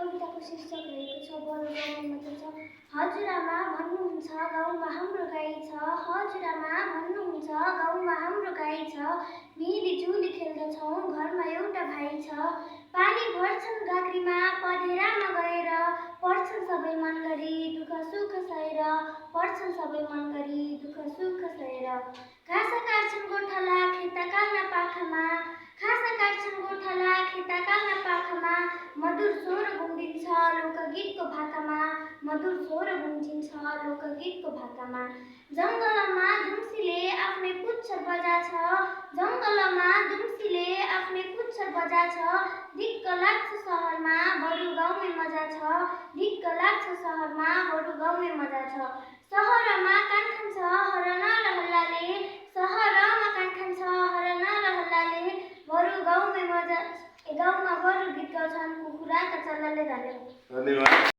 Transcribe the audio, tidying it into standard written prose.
कविताको शीर्षक रहेको छ बरु गाउँमा छ। हजुरआमा भन्नुहुन्छ गाउँमा हाम्रो गाई छ। हजुरआमा भन्नुहुन्छ गाउँमा हाम्रो गाई छ। मिलिजुली खेल्दछौँ घरमा एउटा भाइ छ। पानी भर्छन् गाग्रीमा पँधेरामा गएर पढ्छन् सबै मन गरी दुःख सुख सहेर पढ्छन् सबै मन गरी दुःख सुख सहेर। घाँस काट्छन् गोठाला खेत काल्न पाखामा घाँस काट्छन् गोठाला खेत काल्न पाखामा मधुर स्वर गुन्जिन्छ लोकगीतको भाकामा मधुर स्वर गुन्जिन्छ लोकगीतको भाकामा। जङ्गलमा दुम्सीले आफ्नै पुच्छर बजाछ जङ्गलमा दुम्सीले आफ्नै पुच्छर बजाछ। दिक्क लाग्छ सहरमा बरु गाउँमै मजा छ दिक्क लाग्छ सहरमा बरु गाउँमै मजा छ। सहरमा कान खान्छ हरन र हल्लाले सहरमा कान खान्छ हरन र हल्लाले बरु गाउँमै मजा गाउँमा बरु गीत गाउँछन् कुखुराका चल्लाले। धन्यवाद।